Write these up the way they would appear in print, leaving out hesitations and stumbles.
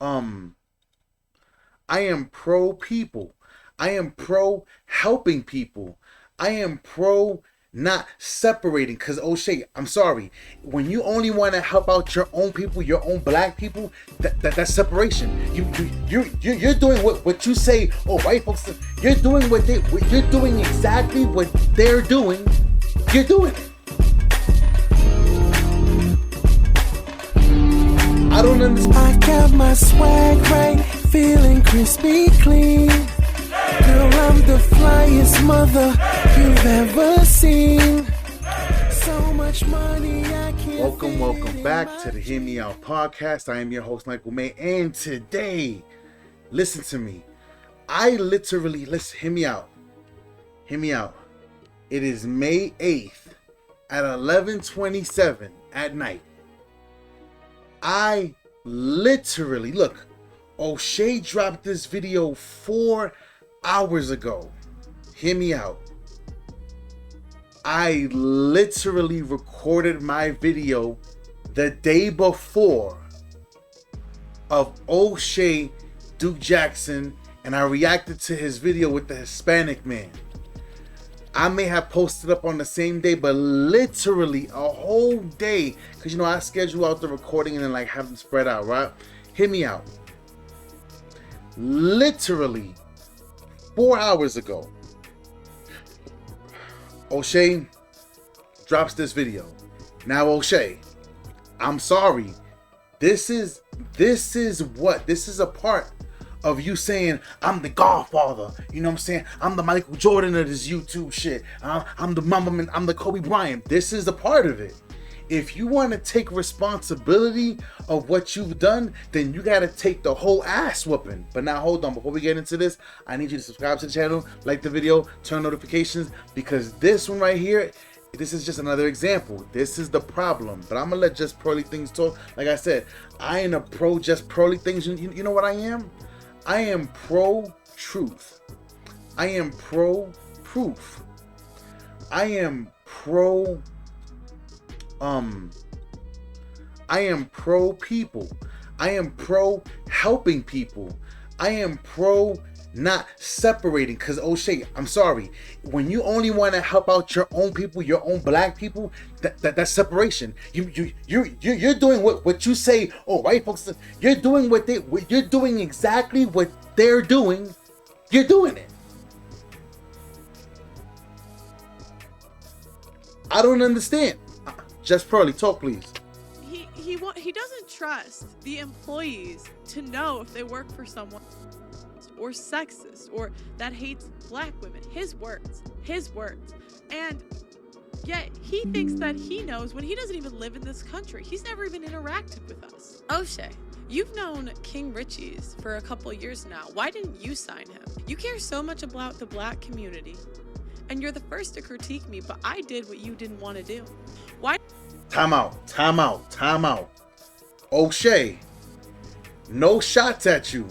um I am pro people. I am pro helping people. I am pro not separating. Cause O'Shea, I'm sorry. When you only want to help out your own people, your own black people, that's separation. You're doing what you say. Oh, white folks, you're doing you're doing exactly what they're doing. You're doing it. I don't understand. I got my swag right, feeling crispy clean. Girl, I'm the flyest mother you've ever seen. So much money I can't. Welcome back to the Hear Me Out podcast. I am your host, Michael May, and today, listen to me. Hear me out. Hear me out. It is May 8th at 11:27 at night. I literally, look, O'Shea dropped this video 4 hours ago. Hear me out. I literally recorded my video the day before of O'Shea Duke Jackson, and I reacted to his video with the Hispanic man. I may have posted up on the same day, but literally a whole day, because I schedule out the recording and then like have them spread out, right? Hear me out. Literally 4 hours ago, O'Shea drops this video. Now, O'Shea, I'm sorry. This is a part of you saying, I'm the Godfather. You know what I'm saying? I'm the Michael Jordan of this YouTube shit. I'm the Mamba Man. I'm the Kobe Bryant. This is a part of it. If you want to take responsibility of what you've done, then you got to take the whole ass whooping. But now, hold on. Before we get into this, I need you to subscribe to the channel, like the video, turn notifications, because this one right here, this is just another example. This is the problem. But I'm going to let Just Pearly Things talk. Like I said, I ain't a pro Just Pearly Things. You know what I am? I am pro-truth. I am pro-proof. I am pro... I am pro people. I am pro helping people. I am pro not separating. Cause O'Shea, I'm sorry. When you only want to help out your own people, your own black people, that's separation. You're doing what you say. Oh, white folks, you're doing you're doing exactly what they're doing. You're doing it. I don't understand. Just Pearly, talk please. He doesn't trust the employees to know if they work for someone or sexist or that hates black women. His words. And yet he thinks that he knows when he doesn't even live in this country. He's never even interacted with us. O'Shea, you've known King Richie's for a couple years now. Why didn't you sign him? You care so much about the black community, and you're the first to critique me, but I did what you didn't want to do. Why? Time out. O'Shea, no shots at you.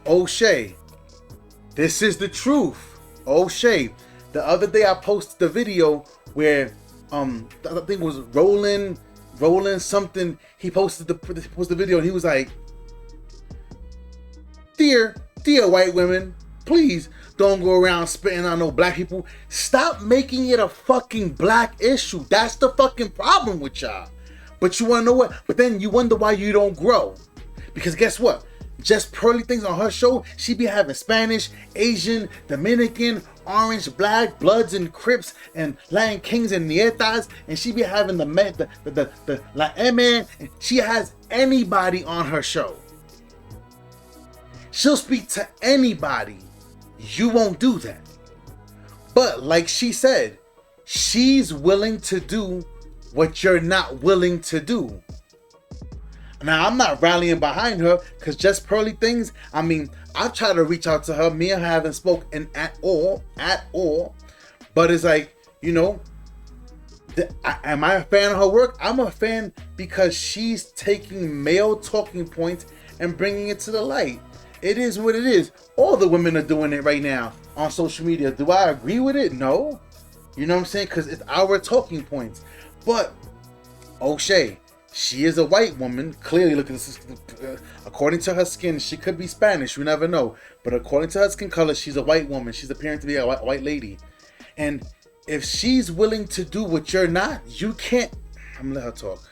O'Shea, this is the truth. O'Shea, the other day I posted the video where I think it was Roland something. He posted the video and he was like, dear white women, please don't go around spitting on no black people. Stop making it a fucking black issue. That's the fucking problem with y'all. But you want to know what? But then you wonder why you don't grow. Because guess what? Just Pearly Things on her show, she be having Spanish, Asian, Dominican, Orange, Black, Bloods and Crips and Latin Kings and Nietas, and she be having the La M, and she has anybody on her show. She'll speak to anybody. You won't do that. But like she said, she's willing to do what you're not willing to do. Now, I'm not rallying behind her because Just Pearly Things, I mean, I've tried to reach out to her. Me and her haven't spoken at all. But it's like, am I a fan of her work? I'm a fan because she's taking male talking points and bringing it to the light. It is what it is. All the women are doing it right now on social media. Do I agree with it? No. You know what I'm saying? Because it's our talking points. But, O'Shea, She is a white woman. Clearly, look at this. According to her skin, she could be Spanish. We never know. But according to her skin color, she's a white woman. She's appearing to be a white lady. And if she's willing to do what you're not, you can't. I'm gonna let her talk.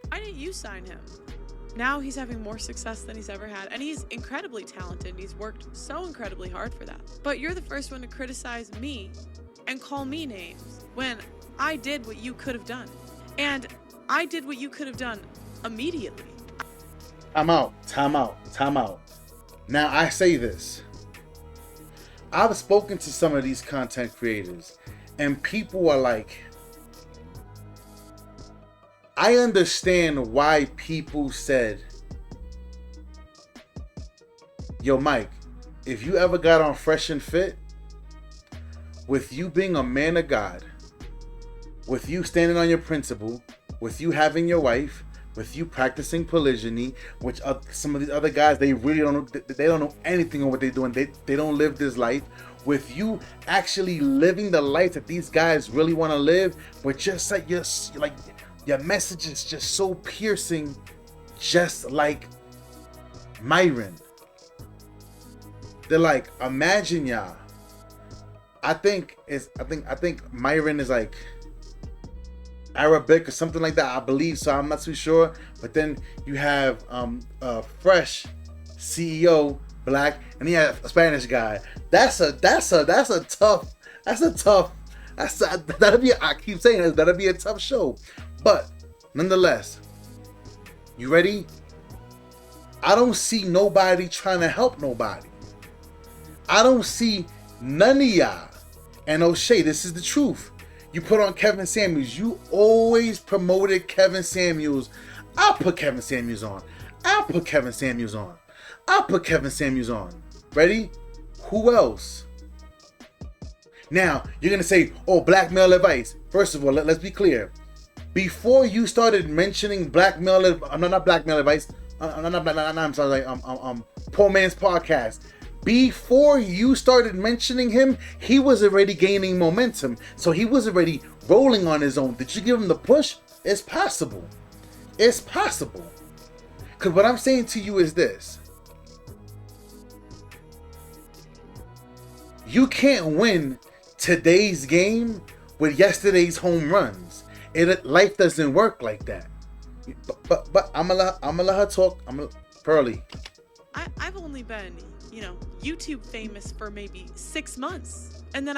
Why didn't you sign him? Now he's having more success than he's ever had, and he's incredibly talented. He's worked so incredibly hard for that. But you're the first one to criticize me and call me names when I did what you could have done. And I did what you could have done immediately. Time out. Now I say this. I've spoken to some of these content creators, and people are like, I understand why people said, yo, Mike, if you ever got on Fresh and Fit, with you being a man of God, with you standing on your principle, with you having your wife, with you practicing polygyny, which some of these other guys, they really don't know anything on what they're doing. They don't live this life. With you actually living the life that these guys really want to live, but just like your message is just so piercing, just like Myron. They're like, imagine y'all. I think Myron is like Arabic or something like that, I believe, so I'm not too sure. But then you have Fresh CEO, black, and he has a Spanish guy. That'll be, I keep saying this, that'll be a tough show. But nonetheless, you ready? I don't see nobody trying to help nobody. I don't see none of y'all. And O'Shea, this is the truth. You put on Kevin Samuels. You always promoted Kevin Samuels. I'll put Kevin Samuels on. Ready? Who else? Now, you're going to say, oh, black male advice. First of all, let's be clear. Before you started mentioning black male advice, Poor Man's Podcast. Before you started mentioning him, he was already gaining momentum. So he was already rolling on his own. Did you give him the push? It's possible. Because what I'm saying to you is this. You can't win today's game with yesterday's home runs. Life doesn't work like that. But I'm gonna let her talk. Pearly. I've only been, YouTube famous for maybe 6 months. And then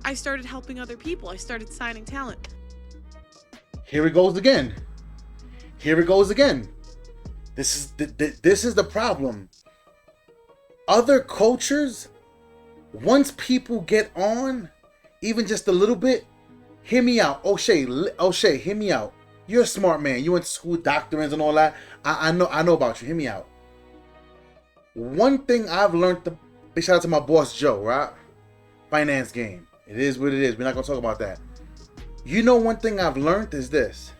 I started helping other people. I started signing talent. Here it goes again. This is the problem. Other cultures, once people get on, even just a little bit, hear me out. O'Shea, hear me out. You're a smart man. You went to school, doctorate and all that. I know about you. Hear me out. One thing I've learned, big shout out to my boss Joe, right? Finance game. It is what it is. We're not gonna talk about that. You know, one thing I've learned is this.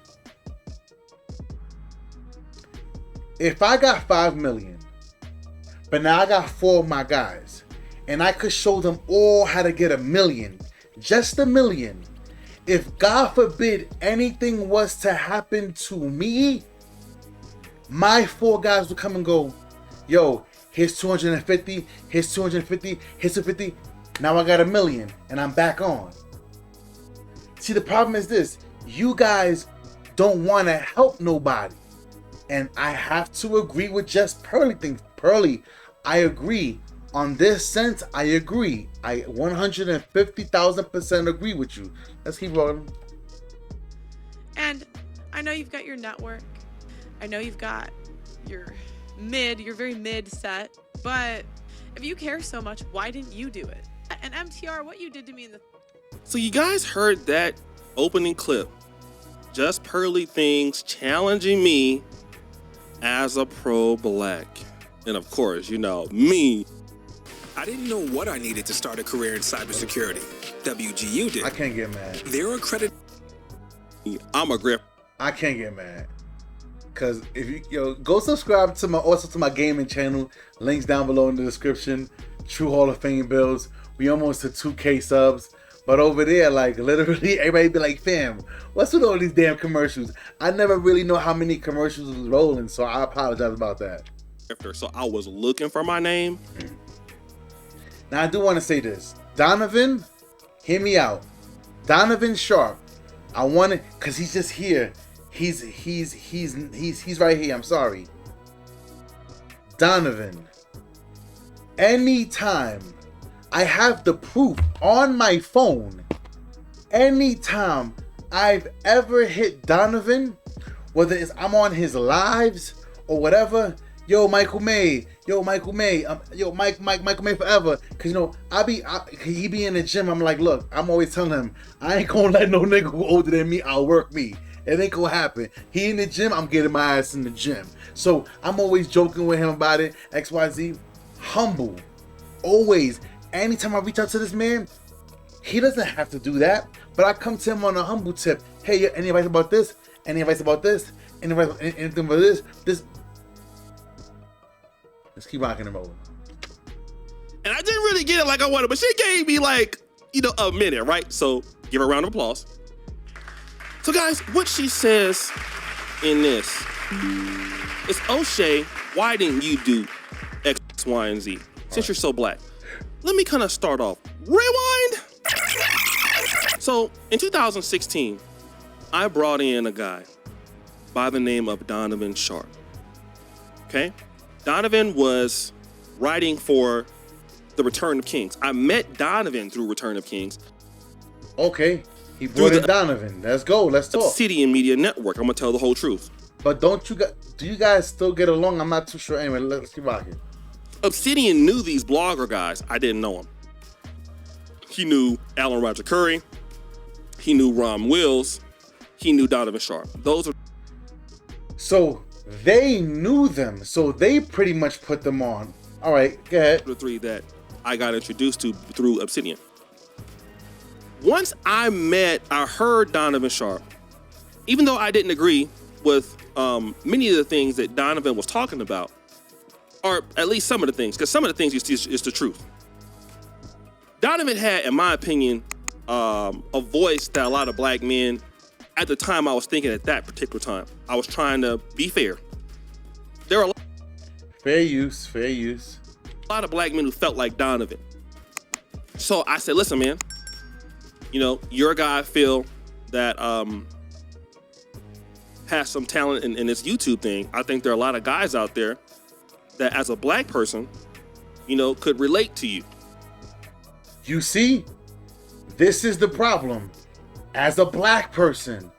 If I got 5 million, but now I got 4 of my guys, and I could show them all how to get 1 million, just 1 million. If God forbid anything was to happen to me, my 4 guys would come and go, yo, here's 250, here's 250, here's 250. Now I got 1 million and I'm back on. See, the problem is this. You guys don't want to help nobody. And I have to agree with just Pearly thing. Pearly, I agree. On this sense, I agree. I 150,000% agree with you. Let's keep rolling. And I know you've got your network. I know you've got your very mid set. But if you care so much, why didn't you do it? And MTR, what you did to me in the... So you guys heard that opening clip. Just Pearly Things challenging me as a pro-black. And of course, me. I didn't know what I needed to start a career in cybersecurity. WGU did. I can't get mad. They're accredited. I'm a grip. I can't get mad. Cause if you go subscribe to my gaming channel. Links down below in the description. True Hall of Fame builds. We almost to 2K subs. But over there, like literally, everybody be like, "Fam, what's with all these damn commercials?" I never really know how many commercials was rolling, so I apologize about that. So I was looking for my name. Now I do want to say this, Donovan, hear me out. Donovan Sharp, I want to, cause he's just here. He's right here. I'm sorry, Donovan. Anytime I have the proof on my phone, anytime I've ever hit Donovan, whether it's I'm on his lives or whatever, yo Michael May, yo Michael May forever. Cause you know he be in the gym. I'm like, look, I'm always telling him I ain't gonna let no nigga who older than me outwork me. It ain't gonna happen. He in the gym, I'm getting my ass in the gym. So I'm always joking with him about it. XYZ, humble, always. Anytime I reach out to this man, he doesn't have to do that, but I come to him on a humble tip. Hey, any advice about this? Any advice about this? Anything about this? This. Let's keep rocking and rolling. And I didn't really get it like I wanted, but she gave me like, a minute, right? So give her a round of applause. So guys, what she says in this is, O'Shea, why didn't you do X, Y, and Z? Since you're so black. Let me kind of start off. Rewind. So in 2016, I brought in a guy by the name of Donovan Sharp. Okay? Donovan was writing for The Return of Kings. I met Donovan through Return of Kings. Okay. He brought in Donovan. Let's go. Let's talk. Obsidian Media Network. I'm going to tell the whole truth. But do you guys still get along? I'm not too sure. Anyway, let's keep rocking. Obsidian knew these blogger guys. I didn't know them. He knew Alan Roger Curry. He knew Ron Wills. He knew Donovan Sharp. Those are. So they knew them. So they pretty much put them on. All right, go ahead. The three that I got introduced to through Obsidian. Once I heard Donovan Sharp, even though I didn't agree with many of the things that Donovan was talking about, or at least some of the things, because some of the things is the truth. Donovan had, in my opinion, a voice that a lot of black men, at the time I was thinking at that particular time, I was trying to be fair. There are fair use. A lot of black men who felt like Donovan. So I said, listen, man, you're a guy I feel that has some talent in this YouTube thing. I think there are a lot of guys out there that as a black person, could relate to you. You see, this is the problem. As a black person,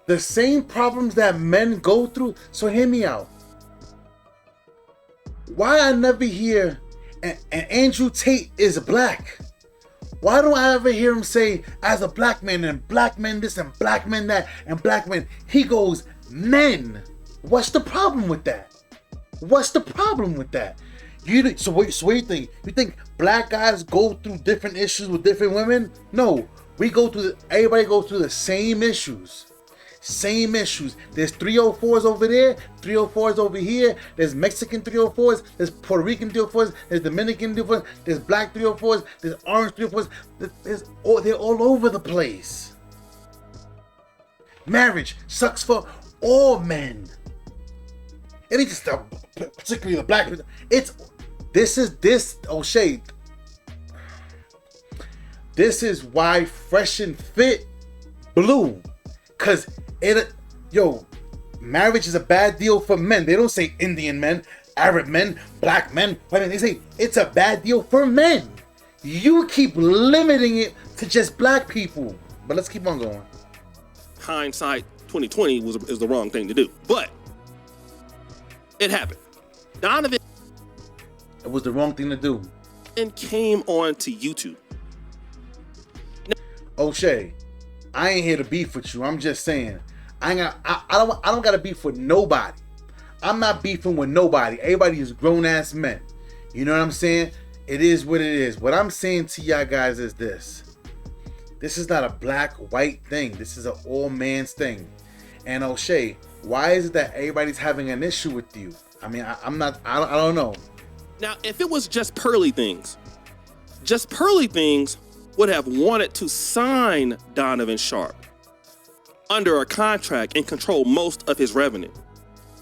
the same problems that men go through. So hear me out. Why I never hear, and Andrew Tate is black. Why don't I ever hear him say, as a black man, and black men this, and black men that, and black men? He goes, men. What's the problem with that? What's the problem with that? So what do you think? You think black guys go through different issues with different women? No, everybody goes through the same issues. Same issues. There's 304s over there, 304s over here. There's Mexican 304s, there's Puerto Rican 304s, there's Dominican 304s, there's black 304s, there's orange 304s. They're all over the place. Marriage sucks for all men. It ain't just particularly the black people. O'Shea. This is why Fresh and Fit blew. Cause marriage is a bad deal for men. They don't say Indian men, Arab men, black men. They say it's a bad deal for men. You keep limiting it to just black people. But let's keep on going. Hindsight 2020 is the wrong thing to do, but it happened. Donovan. It was the wrong thing to do. And came on to YouTube. O'Shea, I ain't here to beef with you. I'm just saying, I don't got to beef with nobody. I'm not beefing with nobody. Everybody is grown ass men. You know what I'm saying? It is what it is. What I'm saying to y'all guys is this. This is not a black white thing. This is an all man's thing. And O'Shea, why is it that everybody's having an issue with you? I mean, I don't know. Now, if it was just pearly things, would have wanted to sign Donovan Sharp under a contract and control most of his revenue.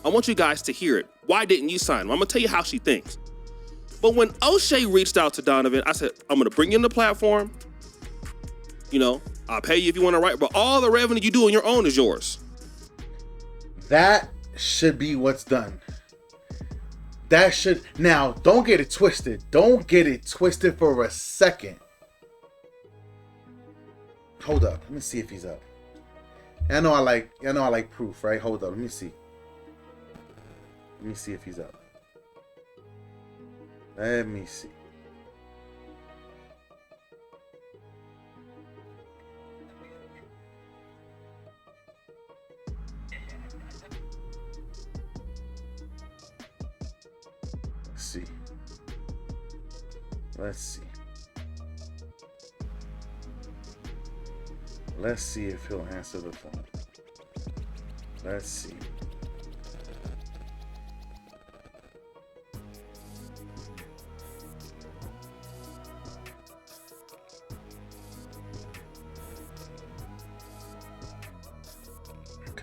I want you guys to hear it. Why didn't you sign him? I'm gonna tell you how she thinks. But when O'Shea reached out to Donovan, I said, I'm gonna bring you on the platform. You know, I'll pay you if you wanna write, but all the revenue you do on your own is yours. That should be what's done. That should, now, don't get it twisted. Don't get it twisted for a second. Hold up, let me see if he's up. I know I like proof, right? Hold up, let me see. Let me see if he's up. Let me see. Let's see. Let's see if he'll answer the phone. Let's see.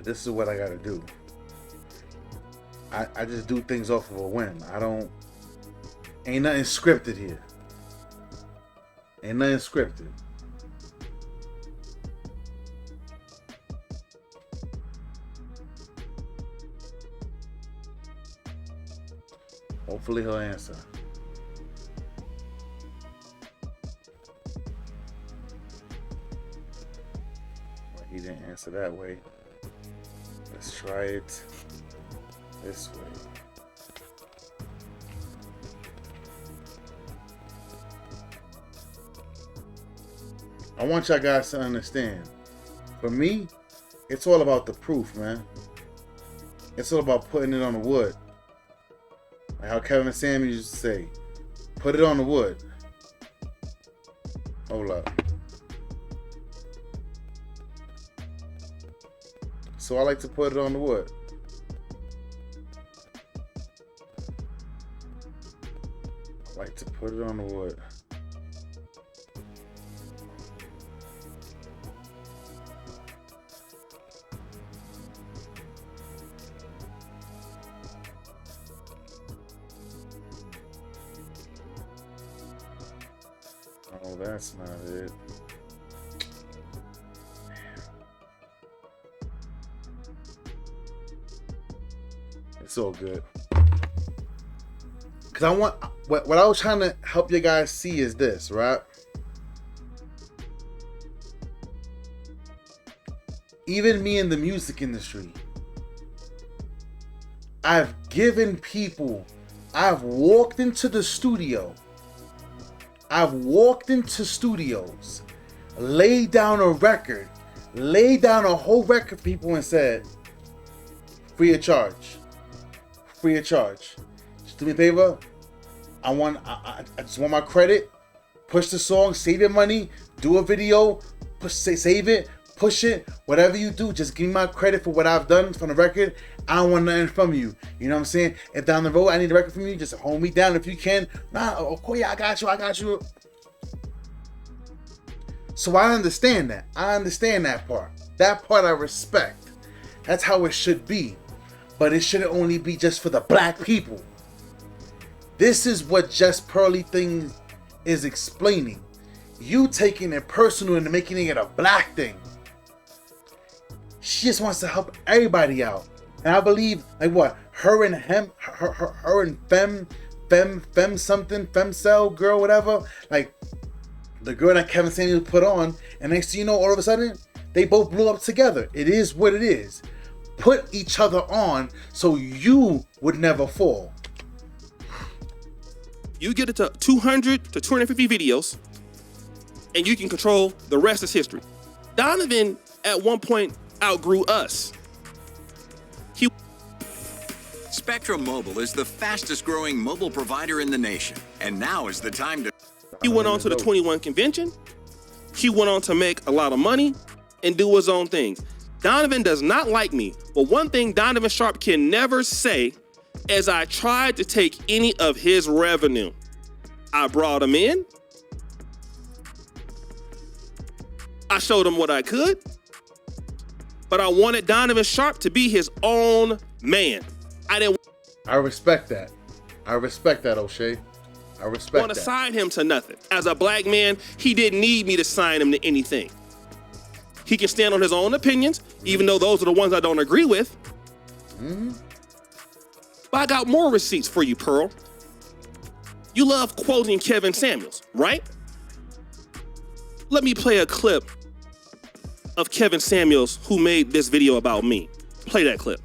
This is what I gotta do. I just do things off of a whim. Ain't nothing scripted here. Ain't nothing scripted. Hopefully he'll answer. Well, he didn't answer that way. Let's try it this way. I want y'all guys to understand. For me, it's all about the proof, man. It's all about putting it on the wood. Like how Kevin Samuels used to say, put it on the wood. Hold up. So I like to put it on the wood. I like to put it on the wood. Oh, that's not it. It's all good. Because I want, what I was trying to help you guys see is this, right? Even me in the music industry, I've given people, I've walked into the studio. I've walked into studios, laid down a record, laid down a whole record for people and said, free of charge. Free of charge. Just do me a favor. I just want my credit. Push the song, save your money, do a video, save it, push it, whatever you do, just give me my credit for what I've done from the record. I don't want nothing from you. You know what I'm saying? If down the road I need a record from you, just hold me down if you can. Nah, of course, yeah, I got you. So I understand that. I understand that part. That part I respect. That's how it should be. But it shouldn't only be just for the black people. This is what Just Pearly thing is explaining. You taking it personal and making it a black thing. She just wants to help everybody out. And I believe, like what? Her and him, her and Fem something, Femcell girl, whatever. Like the girl that Kevin Samuels put on. And next thing you know, all of a sudden, they both blew up together. It is what it is. Put each other on so you would never fall. You get it to 200 to 250 videos, and you can control the rest is history. Donovan, at one point, outgrew us. Spectrum Mobile is the fastest growing mobile provider in the nation. And now is the time to... He went on to the 21 convention. He went on to make a lot of money and do his own things. Donovan does not like me, but one thing Donovan Sharp can never say is I tried to take any of his revenue. I brought him in. I showed him what I could. But I wanted Donovan Sharp to be his own man. I respect that. I respect that, O'Shea. I respect want to that. sign him to nothing. As a black man, he didn't need me to sign him to anything. He can stand on his own opinions, even though those are the ones I don't agree with. But I got more receipts for you, Pearl. You love quoting Kevin Samuels, right? Let me play a clip of Kevin Samuels, who made this video about me. Play that clip.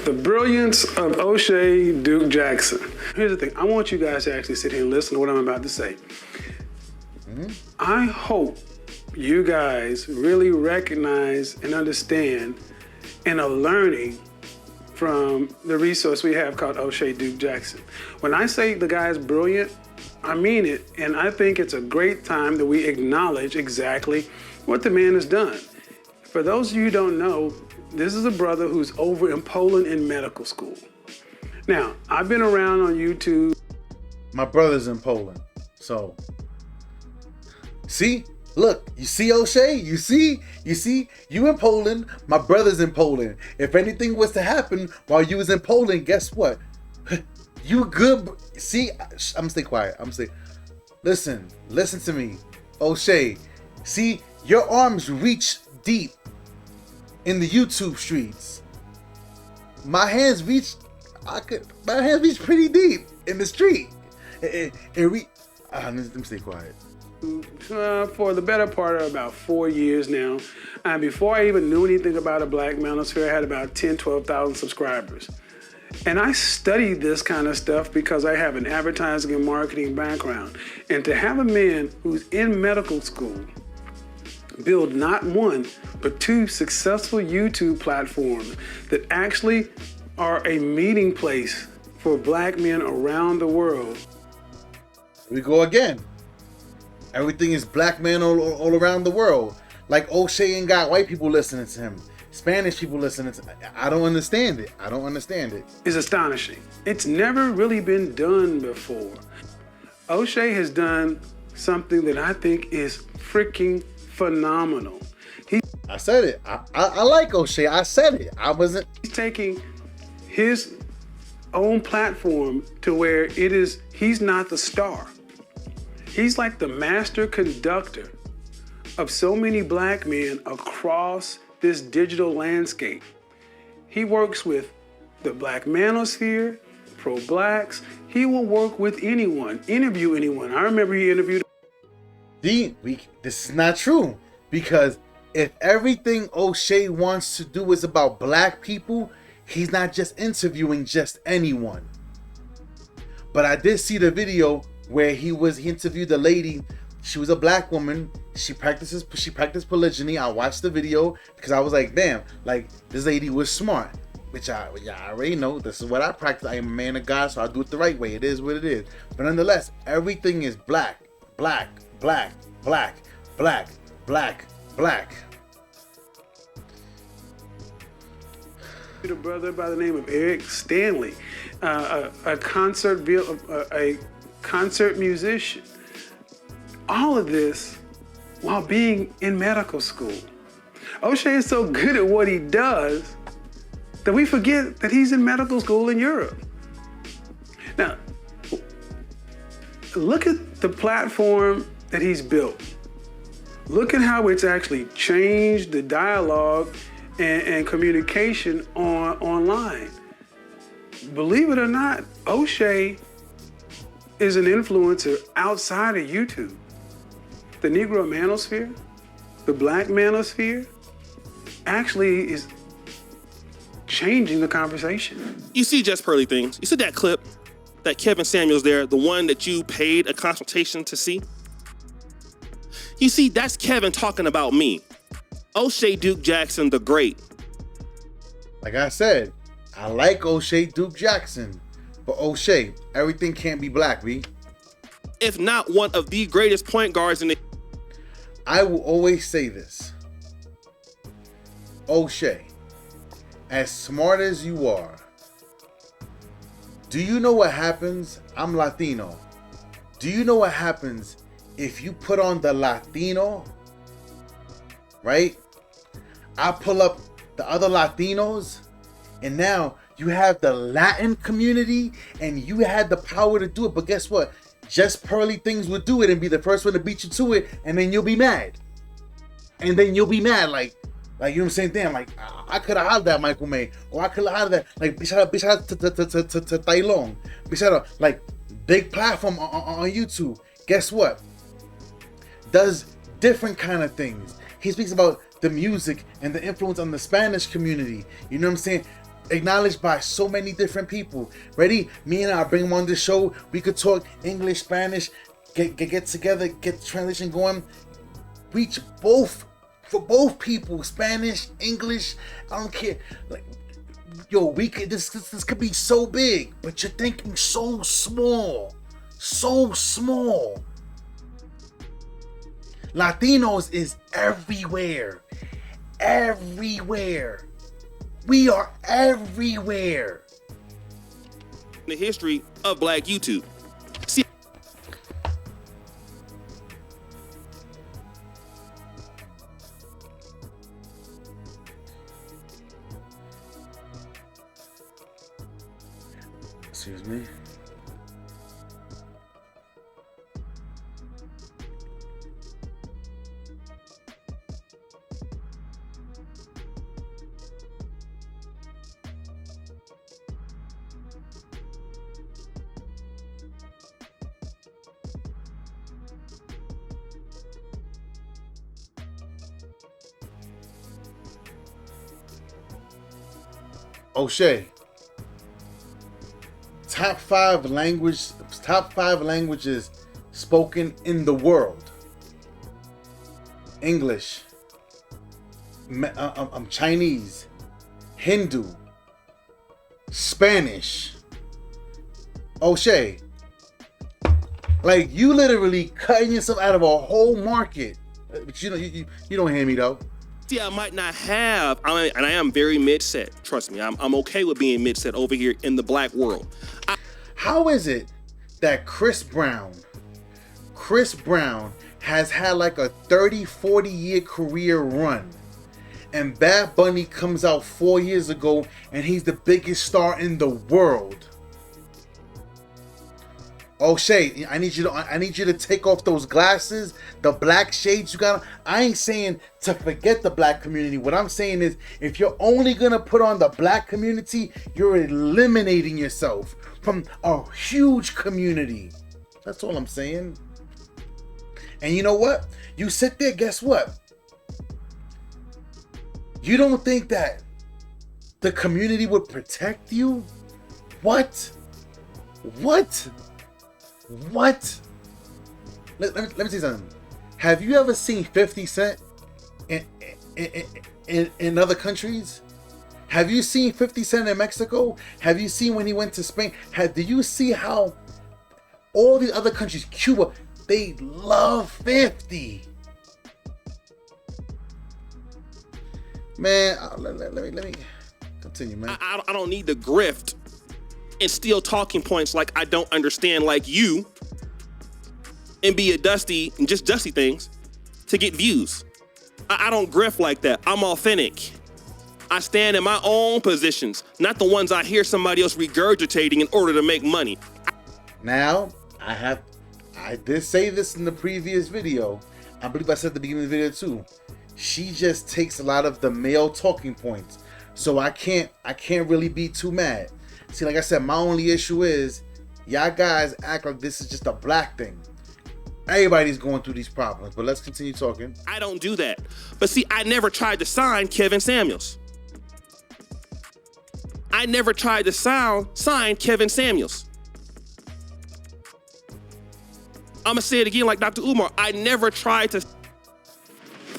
The brilliance of O'Shea Duke Jackson. Here's the thing. I want you guys to actually sit here and listen to what I'm about to say. I hope you guys really recognize and understand and are learning from the resource we have called O'Shea Duke Jackson. When I say the guy's brilliant, I mean it, and I think it's a great time that we acknowledge exactly what the man has done. For those of you who don't know, this is a brother who's over in Poland in medical school. Now, I've been around on YouTube. My brother's in Poland, so see, look, you see O'Shea, you see, you in Poland, my brother's in Poland. If anything was to happen while you was in Poland, guess what? You good? See, I'm gonna stay quiet. Listen to me, O'Shea. See, your arms reach deep in the YouTube streets. My hands reach pretty deep in the street. Let me stay quiet. For the better part of about 4 years now. And before I even knew anything about a Black Manosphere, I had about 10, 12,000 subscribers. And I studied this kind of stuff because I have an advertising and marketing background. And to have a man who's in medical school build not one, but two successful YouTube platforms that actually are a meeting place for Black men around the world. We go again. Everything is black men all around the world. Like O'Shea ain't got white people listening to him. Spanish people listening to him. I don't understand it. It's astonishing. It's never really been done before. O'Shea has done something that I think is freaking phenomenal. I said it. I like O'Shea. I said it. He's taking his own platform to where he's not the star. He's like the master conductor of so many Black men across this digital landscape. He works with the Black Manosphere, pro-blacks. He will work with anyone, interview anyone. I remember he interviewed. This is not true, because if everything O'Shea wants to do is about black people, he's not just interviewing just anyone. But I did see the video where he interviewed a lady. She was a black woman. She practiced polygyny. I watched the video because I was like, damn, like this lady was smart. Which I already know. This is what I practice. I am a man of God, so I do it the right way. It is what it is. But nonetheless, everything is black, black, black, black, black, black, black. A brother by the name of Eric Stanley, a concert musician. All of this while being in medical school. O'Shea is so good at what he does that we forget that he's in medical school in Europe. Now, look at the platform that he's built. Look at how it's actually changed the dialogue and communication online. Believe it or not, O'Shea is an influencer outside of YouTube. The Negro Manosphere, the Black Manosphere, actually is changing the conversation. You see Just Pearly Things. You see that clip that Kevin Samuels there, the one that you paid a consultation to see? You see, that's Kevin talking about me. O'Shea Duke Jackson the Great. Like I said, I like O'Shea Duke Jackson. But O'Shea, everything can't be black, B. If not one of the greatest point guards in the... I will always say this. O'Shea, as smart as you are, do you know what happens? I'm Latino. Do you know what happens if you put on the Latino right? I pull up the other Latinos, and now you have the Latin community, and you had the power to do it. But guess what? Just Pearly Things would do it and be the first one to beat you to it, and then you'll be mad. And then you'll be mad, like you know what I'm saying? Damn, like I could have had that Michael May, or I could have had that, like shout out to Tailong, shout out, like big platform on YouTube. Guess what? Does different kind of things. He speaks about the music and the influence on the Spanish community. You know what I'm saying? Acknowledged by so many different people. Ready? Me and I bring him on the show. We could talk English, Spanish, get together, get the translation going. Reach both. For both people, Spanish, English, I don't care. Like, yo, we could this could be so big, but you're thinking so small, so small. Latinos is everywhere, everywhere. We are everywhere. The history of Black YouTube. See. Excuse me. O'Shea. Top five languages spoken in the world. English, Chinese, Hindu, Spanish. O'Shea, like you literally cutting yourself out of a whole market. But you don't hear me though. See, I might not have, and I am very mid-set. Trust me, I'm okay with being mid-set over here in the Black world. How is it that Chris Brown has had like a 30-40 year career run, and Bad Bunny comes out 4 years ago and he's the biggest star in the world? O'Shea, I need you to take off those glasses, the black shades you got. I ain't saying to forget the black community. What I'm saying is, if you're only gonna put on the black community, you're eliminating yourself from a huge community. That's all I'm saying. And you know what? You sit there, guess what? You don't think that the community would protect you? What? What? Let me tell you something. Have you ever seen 50 Cent in other countries? Have you seen 50 Cent in Mexico? Have you seen when he went to Spain? Do you see how all the other countries, Cuba, they love 50? Man, let me continue, man. I don't need the grift and steal talking points like I don't understand, like you, and be a dusty and just dusty things to get views. I don't grift like that. I'm authentic. I stand in my own positions, not the ones I hear somebody else regurgitating in order to make money. Now, I did say this in the previous video. I believe I said at the beginning of the video too. She just takes a lot of the male talking points. So I can't really be too mad. See, like I said, my only issue is y'all guys act like this is just a black thing. Everybody's going through these problems, but let's continue talking. I don't do that. But see, I never tried to sign Kevin Samuels. I never tried to sign Kevin Samuels. I'm gonna say it again like Dr. Umar. I never tried to.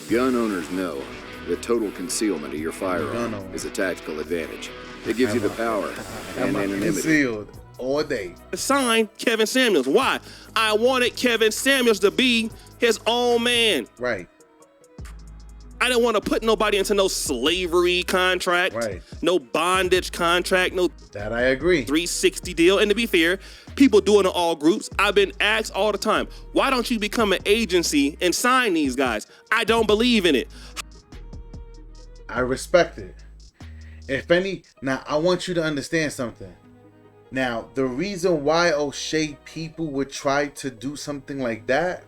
Gun owners know that total concealment of your firearm is a tactical advantage. It gives you the power and anonymity. Concealed all day. Sign Kevin Samuels. Why? I wanted Kevin Samuels to be his own man. Right. I didn't want to put nobody into no slavery contract, right, no bondage contract, no that I agree 360 deal. And to be fair, people do it in all groups. I've been asked all the time, why don't you become an agency and sign these guys? I don't believe in it. I respect it. Now I want you to understand something. Now, the reason why O'Shea people would try to do something like that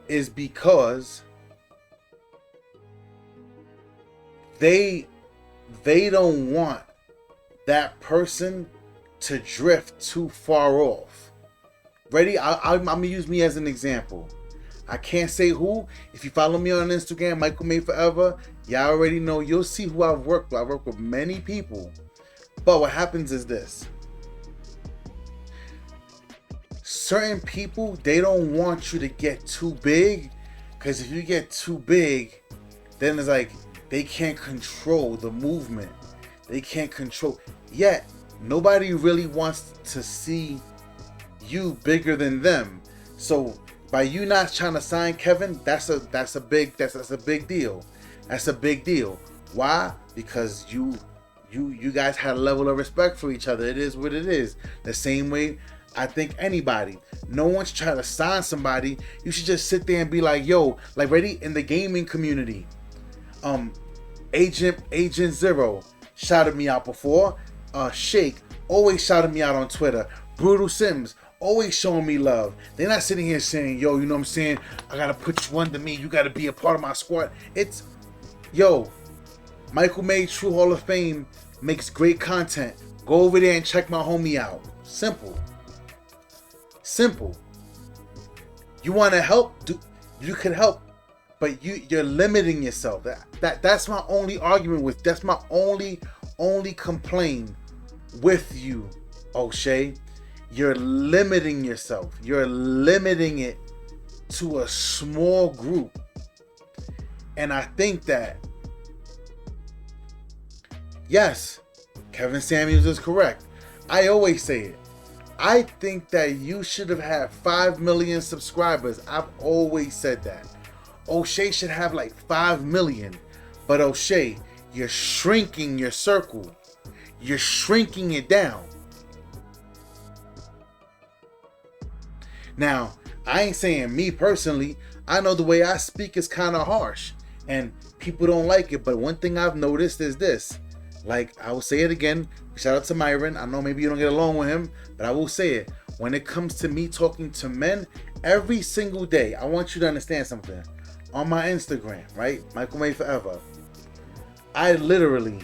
is because they don't want that person to drift too far off. Ready? I'm gonna use me as an example. I can't say who. If you follow me on Instagram, Michael May Forever, y'all already know. You'll see who I've worked with. I've worked with many people. But what happens is this. Certain people, they don't want you to get too big, because if you get too big, then it's like they can't control the movement. They can't control. Yet nobody really wants to see you bigger than them. So by you not trying to sign Kevin, that's a big deal. That's a big deal. Why? Because you guys had a level of respect for each other. It is what it is. The same way I think anybody. No one's trying to sign somebody. You should just sit there and be like, yo, like ready in the gaming community. Agent Zero shouted me out before. Shake always shouted me out on Twitter. Brutal Sims always showing me love. They're not sitting here saying, yo, you know what I'm saying? I gotta put you under me. You gotta be a part of my squad. It's, yo, Michael May True Hall of Fame makes great content. Go over there and check my homie out. Simple. You want to help? You can help, but you're limiting yourself. That's my only argument with. That's my only complaint with you, O'Shea. You're limiting yourself. You're limiting it to a small group, and I think that yes, Kevin Samuels is correct. I always say it. I think that you should have had 5 million subscribers. I've always said that. O'Shea should have like 5 million. But O'Shea, you're shrinking your circle. You're shrinking it down. Now, I ain't saying me personally. I know the way I speak is kind of harsh. And people don't like it. But one thing I've noticed is this. Like, I will say it again. Shout out to Myron. I know maybe you don't get along with him, but I will say it. When it comes to me talking to men, every single day, I want you to understand something. On my Instagram, right? Michael May Forever. I literally,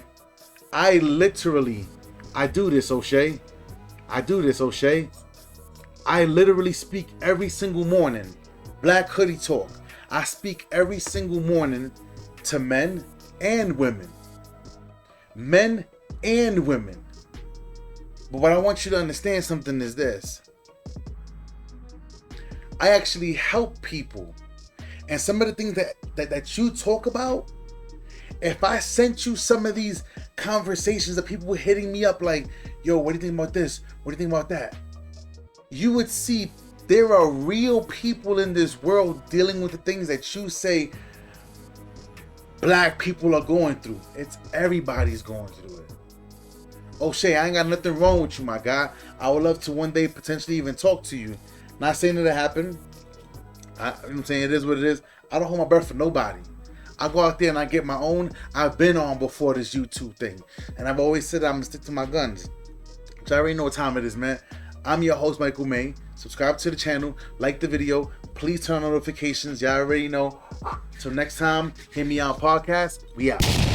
I do this, O'Shea. I literally speak every single morning. Black Hoodie Talk. I speak every single morning to men and women. Men and women. But what I want you to understand something is this. I actually help people. And some of the things that you talk about, if I sent you some of these conversations that people were hitting me up like, yo, what do you think about this? What do you think about that? You would see there are real people in this world dealing with the things that you say Black people are going through. It's everybody's going through it. O'Shea, I ain't got nothing wrong with you, my guy. I would love to one day potentially even talk to you. Not saying that it happened. You know what I'm saying? It is what it is. I don't hold my breath for nobody. I go out there and I get my own. I've been on before this YouTube thing. And I've always said I'm going to stick to my guns. So I already know what time it is, man. I'm your host, Michael May. Subscribe to the channel. Like the video. Please turn on notifications. Y'all already know. Till next time, Hear Me Out Podcast. We out.